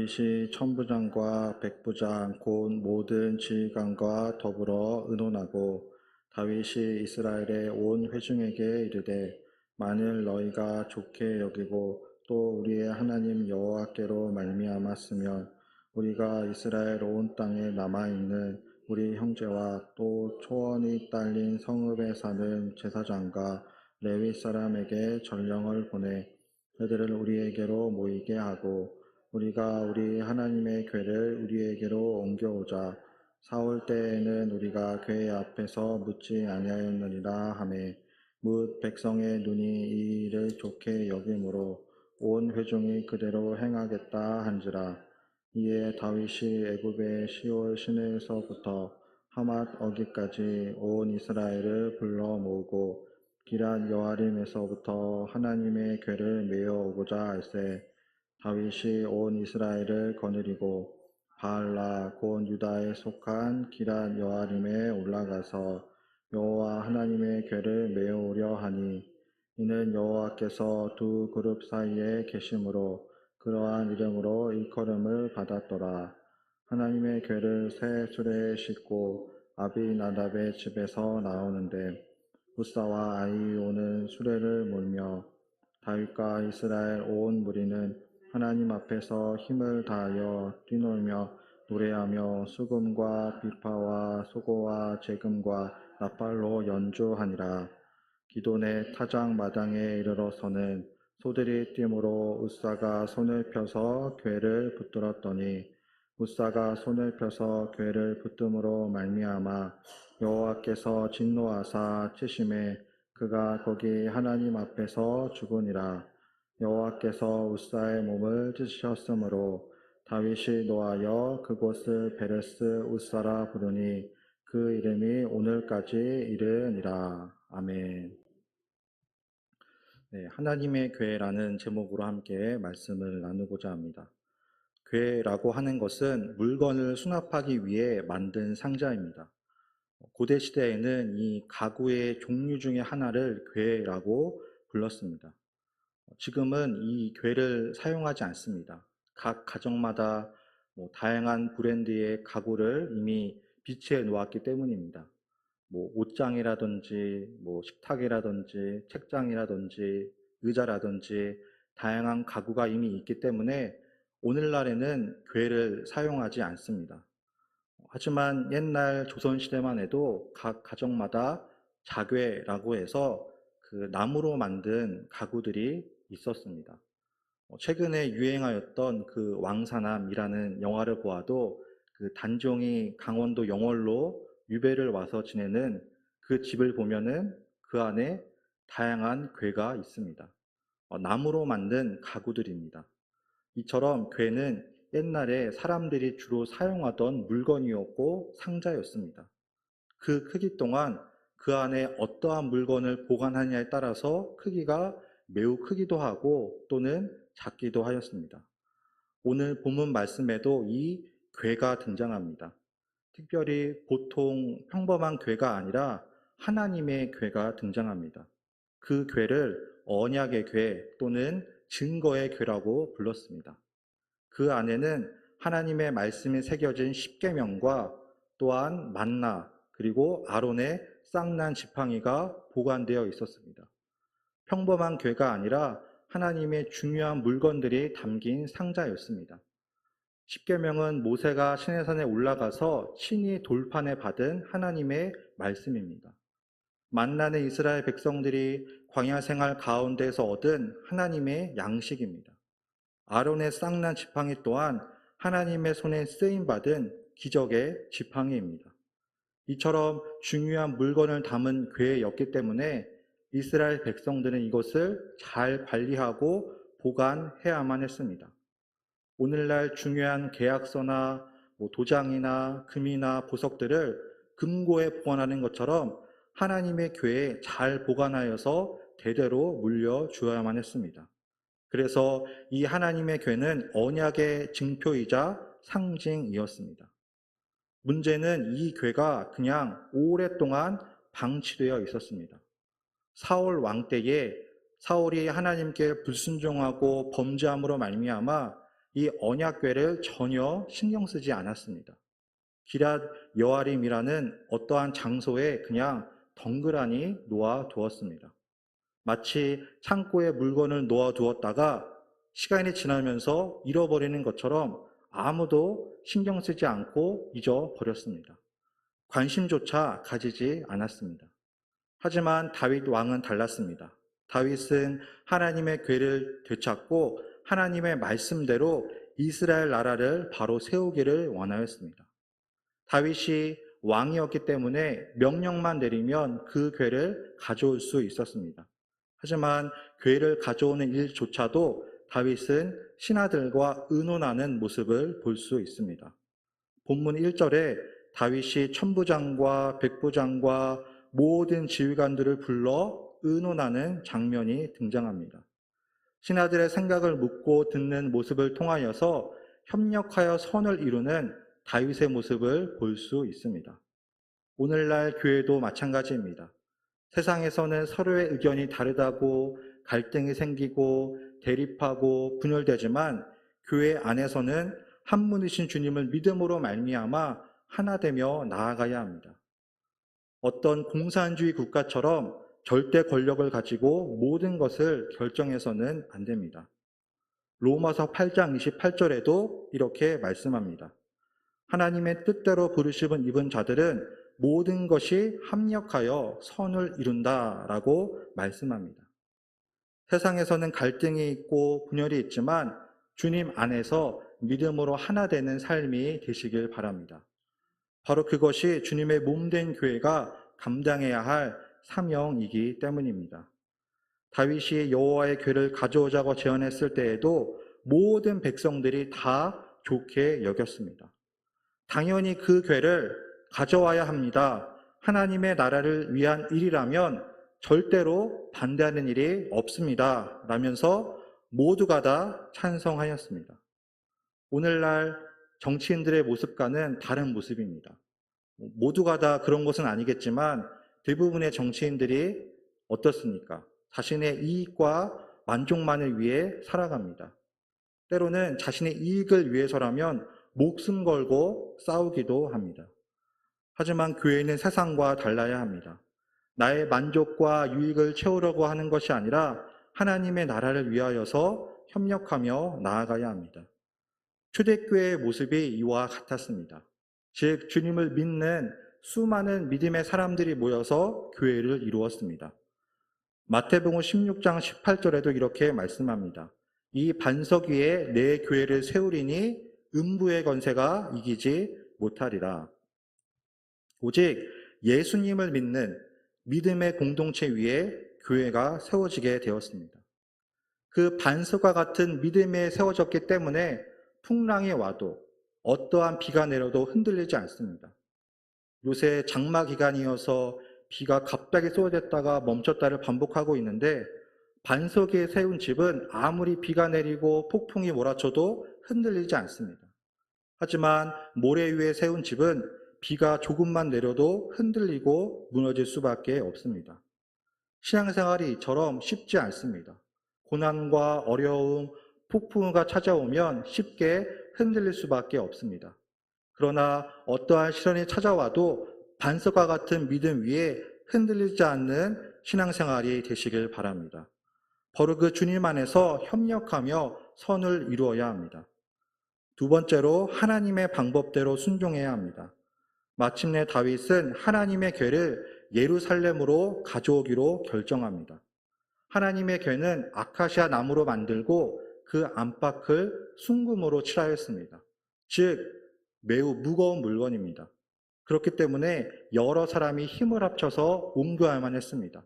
다윗이 천부장과 백부장 곧 모든 지휘관과 더불어 의논하고 다윗이 이스라엘의 온 회중에게 이르되 만일 너희가 좋게 여기고 또 우리의 하나님 여호와께로 말미암았으면 우리가 이스라엘 온 땅에 남아 있는 우리 형제와 또 초원이 딸린 성읍에 사는 제사장과 레위 사람에게 전령을 보내 그들을 우리에게로 모이게 하고 우리가 우리 하나님의 궤를 우리에게로 옮겨오자. 사올 때에는 우리가 궤 앞에서 묻지 아니하였느니라 하매 뭇 백성의 눈이 이 일을 좋게 여김으로 온 회중이 그대로 행하겠다 한지라. 이에 다윗이 애굽의 시올 시내에서부터 하맛 어기까지 온 이스라엘을 불러 모으고 기럇 여아림에서부터 하나님의 궤를 메어 오고자 할세 다윗이 온 이스라엘을 거느리고 바알라 곧 유다에 속한 기럇 여아림에 올라가서 여호와 하나님의 궤를 메어오려 하니 이는 여호와께서 두 그룹 사이에 계심으로 그러한 이름으로 일컬음을 받았더라. 하나님의 궤를 새 수레에 싣고 아비나답의 집에서 나오는데 우사와 아히오는 수레를 몰며 다윗과 이스라엘 온 무리는 하나님 앞에서 힘을 다하여 뛰놀며 노래하며 수금과 비파와 소고와 제금과 나팔로 연주하니라. 기돈의 타작 마당에 이르러서는 소들이 뛰므로 우사가 손을 펴서 궤를 붙들었더니 우사가 손을 펴서 궤를 붙듦으로 말미암아 여호와께서 진노하사 치심에 그가 거기 하나님 앞에서 죽으니라. 여호와께서 우사의 몸을 찢으셨으므로 다윗이 노하여 그곳을 베레스 우사라 부르니 그 이름이 오늘까지 이르니라. 아멘. 네, 하나님의 궤라는 제목으로 함께 말씀을 나누고자 합니다. 궤라고 하는 것은 물건을 수납하기 위해 만든 상자입니다. 고대 시대에는 이 가구의 종류 중에 하나를 궤라고 불렀습니다. 지금은 이 궤를 사용하지 않습니다. 각 가정마다 다양한 브랜드의 가구를 이미 비치해 놓았기 때문입니다. 옷장이라든지 식탁이라든지 책장이라든지 의자라든지 다양한 가구가 이미 있기 때문에 오늘날에는 궤를 사용하지 않습니다. 하지만 옛날 조선시대만 해도 각 가정마다 자궤라고 해서 그 나무로 만든 가구들이 있었습니다. 최근에 유행하였던 그 왕사남이라는 영화를 보아도 그 단종이 강원도 영월로 유배를 와서 지내는 그 집을 보면은 그 안에 다양한 궤가 있습니다. 나무로 만든 가구들입니다. 이처럼 궤는 옛날에 사람들이 주로 사용하던 물건이었고 상자였습니다. 그 크기 동안 그 안에 어떠한 물건을 보관하냐에 따라서 크기가 매우 크기도 하고 또는 작기도 하였습니다. 오늘 본문 말씀에도 이 궤가 등장합니다. 특별히 보통 평범한 궤가 아니라 하나님의 궤가 등장합니다. 그 궤를 언약의 궤 또는 증거의 궤라고 불렀습니다. 그 안에는 하나님의 말씀이 새겨진 십계명과 또한 만나 그리고 아론의 쌍난 지팡이가 보관되어 있었습니다. 평범한 궤가 아니라 하나님의 중요한 물건들이 담긴 상자였습니다. 십계명은 모세가 시내산에 올라가서 친히 돌판에 받은 하나님의 말씀입니다. 만나는 이스라엘 백성들이 광야 생활 가운데서 얻은 하나님의 양식입니다. 아론의 쌍난 지팡이 또한 하나님의 손에 쓰임받은 기적의 지팡이입니다. 이처럼 중요한 물건을 담은 궤였기 때문에 이스라엘 백성들은 이것을 잘 관리하고 보관해야만 했습니다. 오늘날 중요한 계약서나 도장이나 금이나 보석들을 금고에 보관하는 것처럼 하나님의 궤에 잘 보관하여서 대대로 물려주어야만 했습니다. 그래서 이 하나님의 궤는 언약의 증표이자 상징이었습니다. 문제는 이 궤가 그냥 오랫동안 방치되어 있었습니다. 사울 왕 때에 사울이 하나님께 불순종하고 범죄함으로 말미암아 이 언약궤를 전혀 신경 쓰지 않았습니다. 기랏 여아림이라는 어떠한 장소에 그냥 덩그러니 놓아 두었습니다. 마치 창고에 물건을 놓아 두었다가 시간이 지나면서 잃어버리는 것처럼 아무도 신경 쓰지 않고 잊어버렸습니다. 관심조차 가지지 않았습니다. 하지만 다윗 왕은 달랐습니다. 다윗은 하나님의 궤를 되찾고 하나님의 말씀대로 이스라엘 나라를 바로 세우기를 원하였습니다. 다윗이 왕이었기 때문에 명령만 내리면 그 궤를 가져올 수 있었습니다. 하지만 궤를 가져오는 일조차도 다윗은 신하들과 의논하는 모습을 볼 수 있습니다. 본문 1절에 다윗이 천부장과 백부장과 모든 지휘관들을 불러 의논하는 장면이 등장합니다. 신하들의 생각을 묻고 듣는 모습을 통하여서 협력하여 선을 이루는 다윗의 모습을 볼 수 있습니다. 오늘날 교회도 마찬가지입니다. 세상에서는 서로의 의견이 다르다고 갈등이 생기고 대립하고 분열되지만 교회 안에서는 한 분이신 주님을 믿음으로 말미암아 하나 되며 나아가야 합니다. 어떤 공산주의 국가처럼 절대 권력을 가지고 모든 것을 결정해서는 안 됩니다. 로마서 8장 28절에도 이렇게 말씀합니다. 하나님의 뜻대로 부르심을 입은 자들은 모든 것이 합력하여 선을 이룬다라고 말씀합니다. 세상에서는 갈등이 있고 분열이 있지만 주님 안에서 믿음으로 하나 되는 삶이 되시길 바랍니다. 바로 그것이 주님의 몸된 교회가 감당해야 할 사명이기 때문입니다. 다윗이 여호와의 궤를 가져오자고 제안했을 때에도 모든 백성들이 다 좋게 여겼습니다. 당연히 그 궤를 가져와야 합니다. 하나님의 나라를 위한 일이라면 절대로 반대하는 일이 없습니다. 라면서 모두가 다 찬성하였습니다. 오늘날 정치인들의 모습과는 다른 모습입니다. 모두가 다 그런 것은 아니겠지만 대부분의 정치인들이 어떻습니까? 자신의 이익과 만족만을 위해 살아갑니다. 때로는 자신의 이익을 위해서라면 목숨 걸고 싸우기도 합니다. 하지만 교회는 세상과 달라야 합니다. 나의 만족과 유익을 채우려고 하는 것이 아니라 하나님의 나라를 위하여서 협력하며 나아가야 합니다. 초대교회의 모습이 이와 같았습니다. 즉 주님을 믿는 수많은 믿음의 사람들이 모여서 교회를 이루었습니다. 마태복음 16장 18절에도 이렇게 말씀합니다. 이 반석 위에 내 교회를 세우리니 음부의 권세가 이기지 못하리라. 오직 예수님을 믿는 믿음의 공동체 위에 교회가 세워지게 되었습니다. 그 반석과 같은 믿음에 세워졌기 때문에 풍랑이 와도 어떠한 비가 내려도 흔들리지 않습니다. 요새 장마 기간이어서 비가 갑자기 쏟아졌다가 멈췄다를 반복하고 있는데 반석 위에 세운 집은 아무리 비가 내리고 폭풍이 몰아쳐도 흔들리지 않습니다. 하지만 모래 위에 세운 집은 비가 조금만 내려도 흔들리고 무너질 수밖에 없습니다. 신앙생활이 이처럼 쉽지 않습니다. 고난과 어려움, 폭풍우가 찾아오면 쉽게 흔들릴 수밖에 없습니다. 그러나 어떠한 시련이 찾아와도 반석과 같은 믿음 위에 흔들리지 않는 신앙생활이 되시길 바랍니다. 바로 그 주님 안에서 협력하며 선을 이루어야 합니다. 두 번째로 하나님의 방법대로 순종해야 합니다. 마침내 다윗은 하나님의 궤를 예루살렘으로 가져오기로 결정합니다. 하나님의 궤는 아카시아 나무로 만들고 그 안팎을 순금으로 칠하였습니다. 즉 매우 무거운 물건입니다. 그렇기 때문에 여러 사람이 힘을 합쳐서 옮겨야만 했습니다.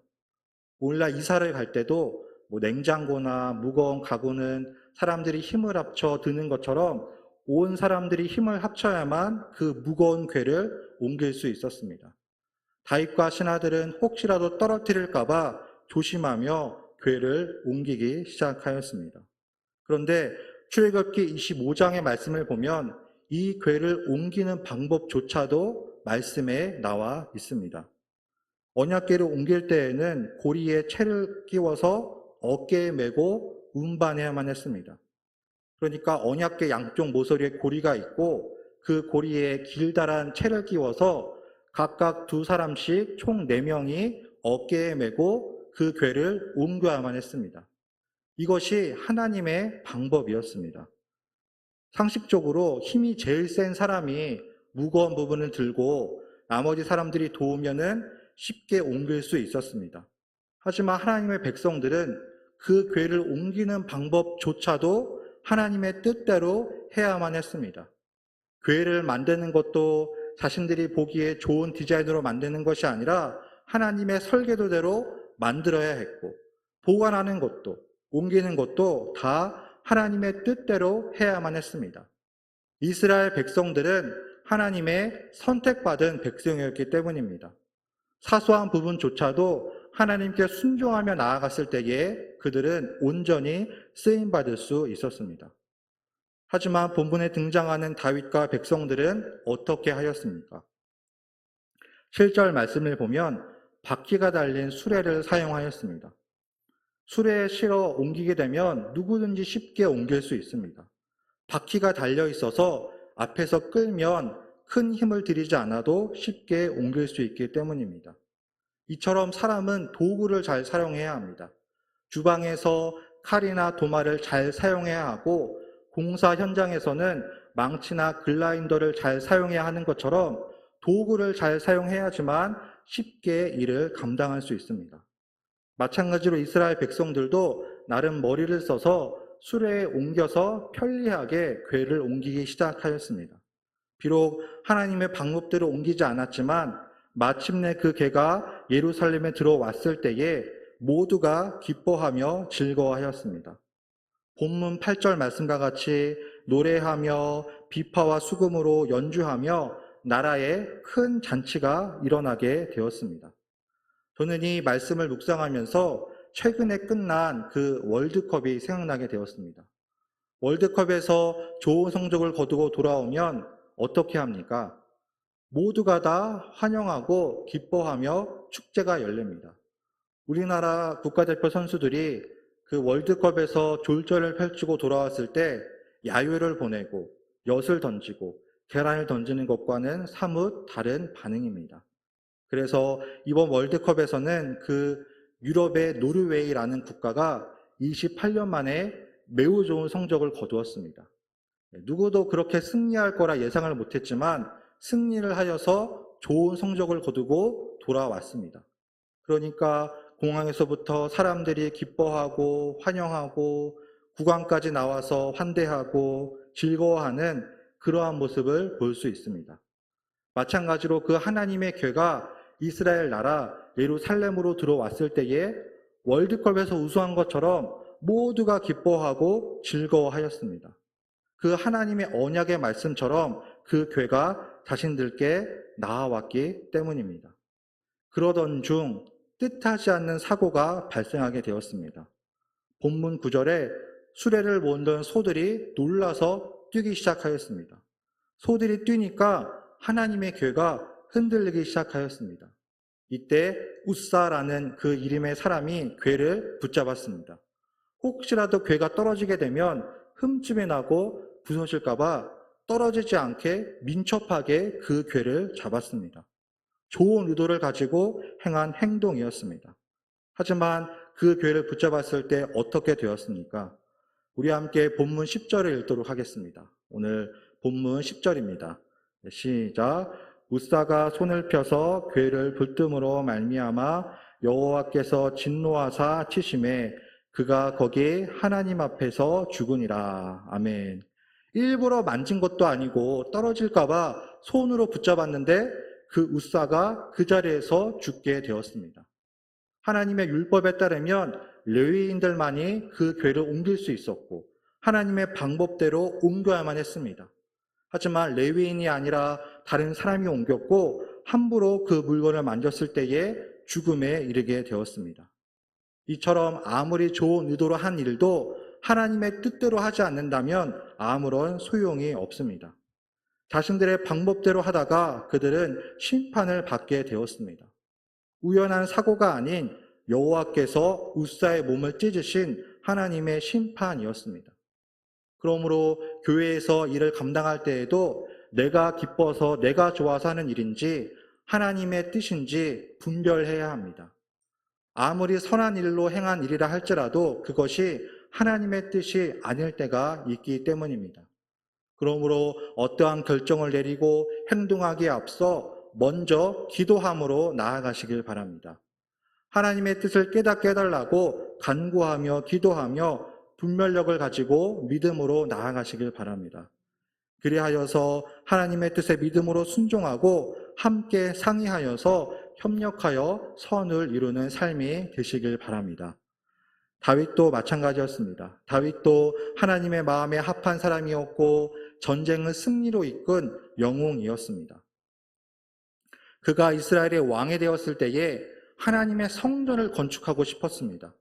오늘날 이사를 갈 때도 냉장고나 무거운 가구는 사람들이 힘을 합쳐 드는 것처럼 온 사람들이 힘을 합쳐야만 그 무거운 궤를 옮길 수 있었습니다. 다윗과 신하들은 혹시라도 떨어뜨릴까 봐 조심하며 궤를 옮기기 시작하였습니다. 그런데 출애굽기 25장의 말씀을 보면 이 궤를 옮기는 방법조차도 말씀에 나와 있습니다. 언약궤를 옮길 때에는 고리에 채를 끼워서 어깨에 메고 운반해야만 했습니다. 그러니까 언약궤 양쪽 모서리에 고리가 있고 그 고리에 길다란 채를 끼워서 각각 두 사람씩 총 4명이 어깨에 메고 그 궤를 옮겨야만 했습니다. 이것이 하나님의 방법이었습니다. 상식적으로 힘이 제일 센 사람이 무거운 부분을 들고 나머지 사람들이 도우면은 쉽게 옮길 수 있었습니다. 하지만 하나님의 백성들은 그 궤를 옮기는 방법조차도 하나님의 뜻대로 해야만 했습니다. 궤를 만드는 것도 자신들이 보기에 좋은 디자인으로 만드는 것이 아니라 하나님의 설계도대로 만들어야 했고, 보관하는 것도, 옮기는 것도 다 하나님의 뜻대로 해야만 했습니다. 이스라엘 백성들은 하나님의 선택받은 백성이었기 때문입니다. 사소한 부분조차도 하나님께 순종하며 나아갔을 때에 그들은 온전히 쓰임받을 수 있었습니다. 하지만 본문에 등장하는 다윗과 백성들은 어떻게 하였습니까? 7절 말씀을 보면 바퀴가 달린 수레를 사용하였습니다. 수레에 실어 옮기게 되면 누구든지 쉽게 옮길 수 있습니다. 바퀴가 달려 있어서 앞에서 끌면 큰 힘을 들이지 않아도 쉽게 옮길 수 있기 때문입니다. 이처럼 사람은 도구를 잘 사용해야 합니다. 주방에서 칼이나 도마를 잘 사용해야 하고 공사 현장에서는 망치나 글라인더를 잘 사용해야 하는 것처럼 도구를 잘 사용해야지만 쉽게 일을 감당할 수 있습니다. 마찬가지로 이스라엘 백성들도 나름 머리를 써서 수레에 옮겨서 편리하게 궤를 옮기기 시작하였습니다. 비록 하나님의 방법대로 옮기지 않았지만 마침내 그 궤가 예루살렘에 들어왔을 때에 모두가 기뻐하며 즐거워하였습니다. 본문 8절 말씀과 같이 노래하며 비파와 수금으로 연주하며 나라에 큰 잔치가 일어나게 되었습니다. 저는 이 말씀을 묵상하면서 최근에 끝난 그 월드컵이 생각나게 되었습니다. 월드컵에서 좋은 성적을 거두고 돌아오면 어떻게 합니까? 모두가 다 환영하고 기뻐하며 축제가 열립니다. 우리나라 국가대표 선수들이 그 월드컵에서 졸전을 펼치고 돌아왔을 때 야유를 보내고 엿을 던지고 계란을 던지는 것과는 사뭇 다른 반응입니다. 그래서 이번 월드컵에서는 그 유럽의 노르웨이라는 국가가 28년 만에 매우 좋은 성적을 거두었습니다. 누구도 그렇게 승리할 거라 예상을 못했지만 승리를 하여서 좋은 성적을 거두고 돌아왔습니다. 그러니까 공항에서부터 사람들이 기뻐하고 환영하고 구강까지 나와서 환대하고 즐거워하는 그러한 모습을 볼 수 있습니다. 마찬가지로 그 하나님의 궤가 이스라엘 나라 예루살렘으로 들어왔을 때에 월드컵에서 우승한 것처럼 모두가 기뻐하고 즐거워하였습니다. 그 하나님의 언약의 말씀처럼 그 궤가 자신들께 나아왔기 때문입니다. 그러던 중 뜻하지 않는 사고가 발생하게 되었습니다. 본문 9절에 수레를 몰던 소들이 놀라서 뛰기 시작하였습니다. 소들이 뛰니까 하나님의 궤가 흔들리기 시작하였습니다. 이때 우사라는 그 이름의 사람이 궤를 붙잡았습니다. 혹시라도 궤가 떨어지게 되면 흠집이 나고 부서질까봐 떨어지지 않게 민첩하게 그 궤를 잡았습니다. 좋은 의도를 가지고 행한 행동이었습니다. 하지만 그 궤를 붙잡았을 때 어떻게 되었습니까? 우리 함께 본문 10절을 읽도록 하겠습니다. 오늘 본문 10절입니다. 시작. 우사가 손을 펴서 궤를 불뜸으로 말미암아 여호와께서 진노하사 치심에 그가 거기 하나님 앞에서 죽으니라. 아멘. 일부러 만진 것도 아니고 떨어질까봐 손으로 붙잡았는데 그 우사가 그 자리에서 죽게 되었습니다. 하나님의 율법에 따르면 레위인들만이 그 궤를 옮길 수 있었고 하나님의 방법대로 옮겨야만 했습니다. 하지만 레위인이 아니라 다른 사람이 옮겼고 함부로 그 물건을 만졌을 때에 죽음에 이르게 되었습니다. 이처럼 아무리 좋은 의도로 한 일도 하나님의 뜻대로 하지 않는다면 아무런 소용이 없습니다. 자신들의 방법대로 하다가 그들은 심판을 받게 되었습니다. 우연한 사고가 아닌 여호와께서 우사의 몸을 찢으신 하나님의 심판이었습니다. 그러므로 교회에서 일을 감당할 때에도 내가 기뻐서 내가 좋아서 하는 일인지 하나님의 뜻인지 분별해야 합니다. 아무리 선한 일로 행한 일이라 할지라도 그것이 하나님의 뜻이 아닐 때가 있기 때문입니다. 그러므로 어떠한 결정을 내리고 행동하기에 앞서 먼저 기도함으로 나아가시길 바랍니다. 하나님의 뜻을 깨닫게 해달라고 간구하며 기도하며 분별력을 가지고 믿음으로 나아가시길 바랍니다. 그리하여서 하나님의 뜻에 믿음으로 순종하고 함께 상의하여서 협력하여 선을 이루는 삶이 되시길 바랍니다. 다윗도 마찬가지였습니다. 다윗도 하나님의 마음에 합한 사람이었고 전쟁을 승리로 이끈 영웅이었습니다. 그가 이스라엘의 왕이 되었을 때에 하나님의 성전을 건축하고 싶었습니다.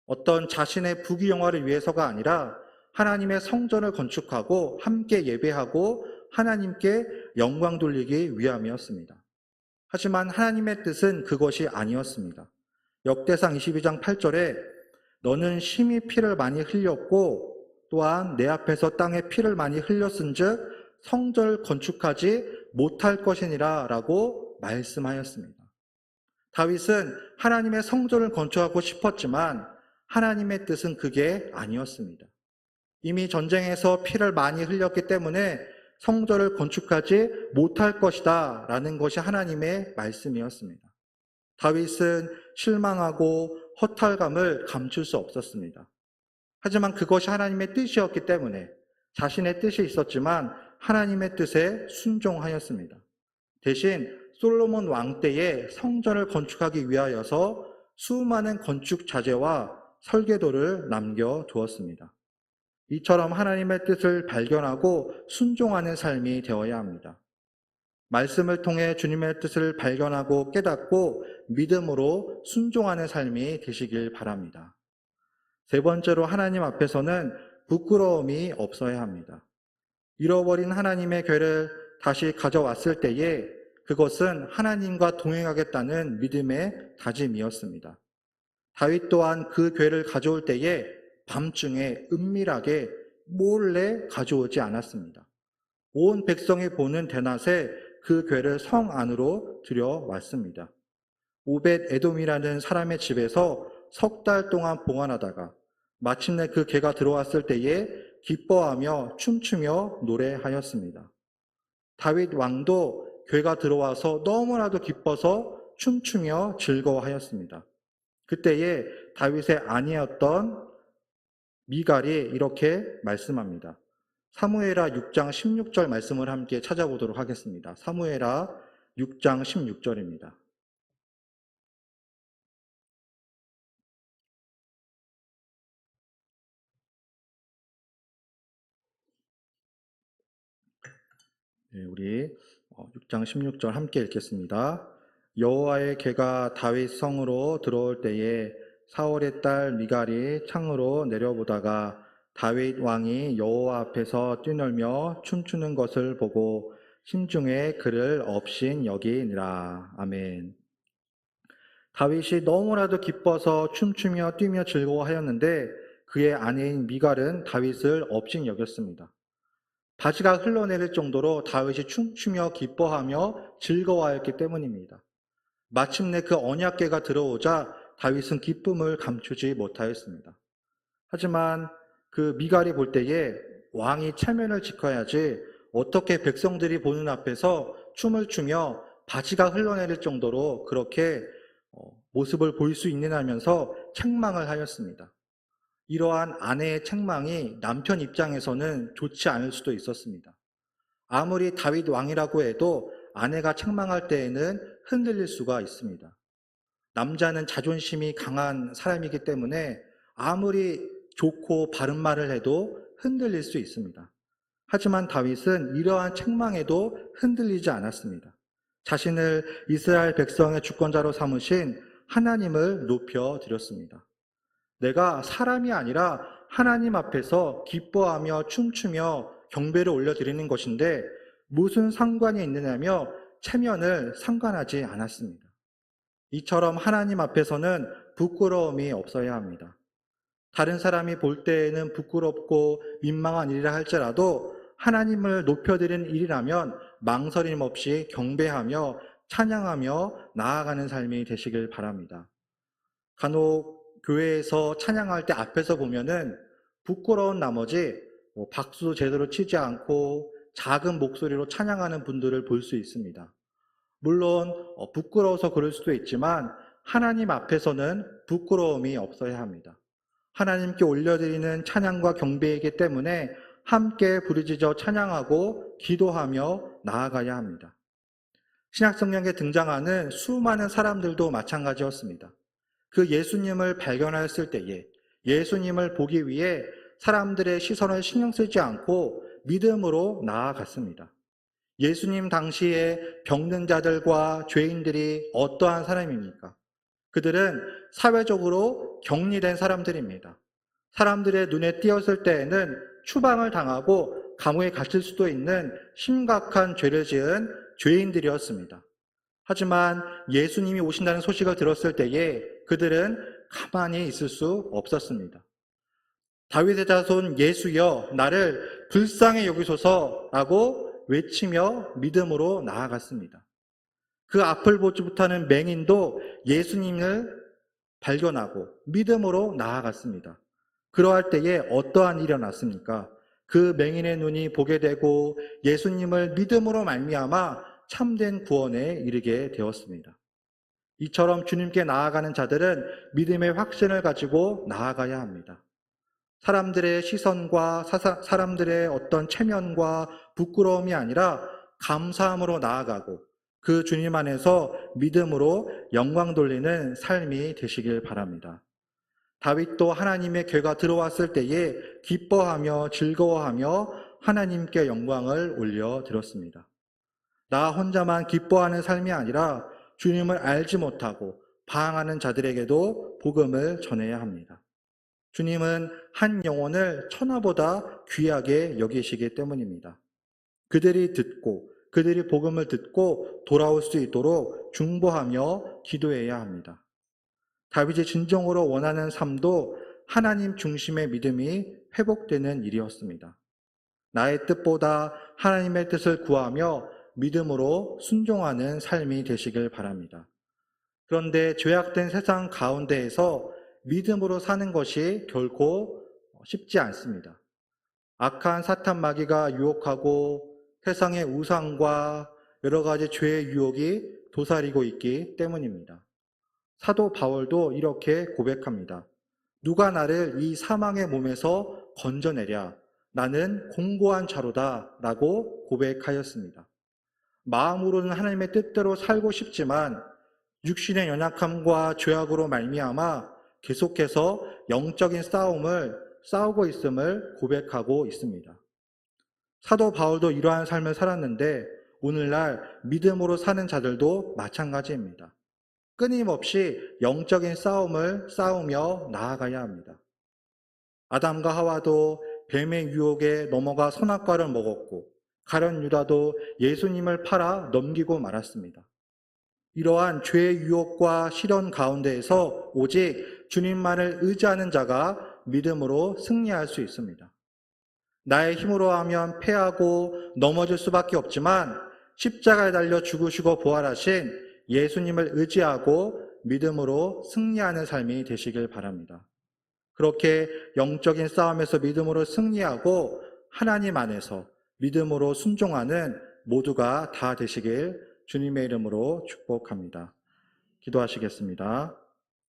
어떤 자신의 부귀영화를 위해서가 아니라 하나님의 성전을 건축하고 함께 예배하고 하나님께 영광 돌리기 위함이었습니다. 하지만 하나님의 뜻은 그것이 아니었습니다. 역대상 22장 8절에 너는 심히 피를 많이 흘렸고 또한 내 앞에서 땅에 피를 많이 흘렸은즉 성전을 건축하지 못할 것이니라 라고 말씀하였습니다. 다윗은 하나님의 성전을 건축하고 싶었지만 하나님의 뜻은 그게 아니었습니다. 이미 전쟁에서 피를 많이 흘렸기 때문에 성전을 건축하지 못할 것이다 라는 것이 하나님의 말씀이었습니다. 다윗은 실망하고 허탈감을 감출 수 없었습니다. 하지만 그것이 하나님의 뜻이었기 때문에 자신의 뜻이 있었지만 하나님의 뜻에 순종하였습니다. 대신 솔로몬 왕 때에 성전을 건축하기 위하여서 수많은 건축 자재와 설계도를 남겨두었습니다. 이처럼 하나님의 뜻을 발견하고 순종하는 삶이 되어야 합니다. 말씀을 통해 주님의 뜻을 발견하고 깨닫고 믿음으로 순종하는 삶이 되시길 바랍니다. 세 번째로 하나님 앞에서는 부끄러움이 없어야 합니다. 잃어버린 하나님의 궤를 다시 가져왔을 때에 그것은 하나님과 동행하겠다는 믿음의 다짐이었습니다. 다윗 또한 그 궤를 가져올 때에 밤중에 은밀하게 몰래 가져오지 않았습니다. 온 백성이 보는 대낮에 그 궤를 성 안으로 들여왔습니다. 오벳 에돔이라는 사람의 집에서 석 달 동안 보관하다가 마침내 그 궤가 들어왔을 때에 기뻐하며 춤추며 노래하였습니다. 다윗 왕도 궤가 들어와서 너무나도 기뻐서 춤추며 즐거워하였습니다. 그때에 다윗의 아내였던 미갈이 이렇게 말씀합니다. 사무엘하 6장 16절 말씀을 함께 찾아보도록 하겠습니다. 사무엘하 6장 16절입니다. 네, 우리 6장 16절 함께 읽겠습니다. 여호와의 궤가 다윗 성으로 들어올 때에 사울의 딸 미갈이 창으로 내려보다가 다윗 왕이 여호와 앞에서 뛰놀며 춤추는 것을 보고 심중에 그를 업신 여기니라. 아멘. 다윗이 너무나도 기뻐서 춤추며 뛰며 즐거워하였는데 그의 아내인 미갈은 다윗을 업신 여겼습니다. 바지가 흘러내릴 정도로 다윗이 춤추며 기뻐하며 즐거워하였기 때문입니다. 마침내 그 언약궤가 들어오자 다윗은 기쁨을 감추지 못하였습니다. 하지만 그 미갈이 볼 때에 왕이 체면을 지켜야지 어떻게 백성들이 보는 앞에서 춤을 추며 바지가 흘러내릴 정도로 그렇게 모습을 보일 수 있느냐면서 책망을 하였습니다. 이러한 아내의 책망이 남편 입장에서는 좋지 않을 수도 있었습니다. 아무리 다윗 왕이라고 해도 아내가 책망할 때에는 흔들릴 수가 있습니다. 남자는 자존심이 강한 사람이기 때문에 아무리 좋고 바른 말을 해도 흔들릴 수 있습니다. 하지만 다윗은 이러한 책망에도 흔들리지 않았습니다. 자신을 이스라엘 백성의 주권자로 삼으신 하나님을 높여드렸습니다. 내가 사람이 아니라 하나님 앞에서 기뻐하며 춤추며 경배를 올려드리는 것인데 무슨 상관이 있느냐며 체면을 상관하지 않았습니다. 이처럼 하나님 앞에서는 부끄러움이 없어야 합니다. 다른 사람이 볼 때에는 부끄럽고 민망한 일이라 할지라도 하나님을 높여드리는 일이라면 망설임 없이 경배하며 찬양하며 나아가는 삶이 되시길 바랍니다. 간혹 교회에서 찬양할 때 앞에서 보면은 부끄러운 나머지 박수도 제대로 치지 않고 작은 목소리로 찬양하는 분들을 볼 수 있습니다. 물론 부끄러워서 그럴 수도 있지만 하나님 앞에서는 부끄러움이 없어야 합니다. 하나님께 올려드리는 찬양과 경배이기 때문에 함께 부르짖어 찬양하고 기도하며 나아가야 합니다. 신약성경에 등장하는 수많은 사람들도 마찬가지였습니다. 그 예수님을 발견하였을 때에 예수님을 보기 위해 사람들의 시선을 신경 쓰지 않고 믿음으로 나아갔습니다. 예수님 당시에 병든 자들과 죄인들이 어떠한 사람입니까? 그들은 사회적으로 격리된 사람들입니다. 사람들의 눈에 띄었을 때에는 추방을 당하고 감옥에 갇힐 수도 있는 심각한 죄를 지은 죄인들이었습니다. 하지만 예수님이 오신다는 소식을 들었을 때에 그들은 가만히 있을 수 없었습니다. 다윗의 자손 예수여 나를 불쌍히 여기소서라고 외치며 믿음으로 나아갔습니다. 그 앞을 보지 못하는 맹인도 예수님을 발견하고 믿음으로 나아갔습니다. 그러할 때에 어떠한 일이 일어났습니까? 그 맹인의 눈이 보게 되고 예수님을 믿음으로 말미암아 참된 구원에 이르게 되었습니다. 이처럼 주님께 나아가는 자들은 믿음의 확신을 가지고 나아가야 합니다. 사람들의 시선과 사람들의 어떤 체면과 부끄러움이 아니라 감사함으로 나아가고 그 주님 안에서 믿음으로 영광 돌리는 삶이 되시길 바랍니다. 다윗도 하나님의 괴가 들어왔을 때에 기뻐하며 즐거워하며 하나님께 영광을 올려드렸습니다. 나 혼자만 기뻐하는 삶이 아니라 주님을 알지 못하고 방황하는 자들에게도 복음을 전해야 합니다. 주님은 한 영혼을 천하보다 귀하게 여기시기 때문입니다. 그들이 복음을 듣고 돌아올 수 있도록 중보하며 기도해야 합니다. 다윗이 진정으로 원하는 삶도 하나님 중심의 믿음이 회복되는 일이었습니다. 나의 뜻보다 하나님의 뜻을 구하며 믿음으로 순종하는 삶이 되시길 바랍니다. 그런데 죄악된 세상 가운데에서 믿음으로 사는 것이 결코 쉽지 않습니다. 악한 사탄 마귀가 유혹하고 세상의 우상과 여러 가지 죄의 유혹이 도사리고 있기 때문입니다. 사도 바울도 이렇게 고백합니다. 누가 나를 이 사망의 몸에서 건져내랴? 나는 공고한 자로다 라고 고백하였습니다. 마음으로는 하나님의 뜻대로 살고 싶지만 육신의 연약함과 죄악으로 말미암아 계속해서 영적인 싸움을 싸우고 있음을 고백하고 있습니다. 사도 바울도 이러한 삶을 살았는데 오늘날 믿음으로 사는 자들도 마찬가지입니다. 끊임없이 영적인 싸움을 싸우며 나아가야 합니다. 아담과 하와도 뱀의 유혹에 넘어가 선악과를 먹었고 가룟 유다도 예수님을 팔아 넘기고 말았습니다. 이러한 죄의 유혹과 시련 가운데에서 오직 주님만을 의지하는 자가 믿음으로 승리할 수 있습니다. 나의 힘으로 하면 패하고 넘어질 수밖에 없지만 십자가에 달려 죽으시고 부활하신 예수님을 의지하고 믿음으로 승리하는 삶이 되시길 바랍니다. 그렇게 영적인 싸움에서 믿음으로 승리하고 하나님 안에서 믿음으로 순종하는 모두가 다 되시길 주님의 이름으로 축복합니다. 기도하시겠습니다.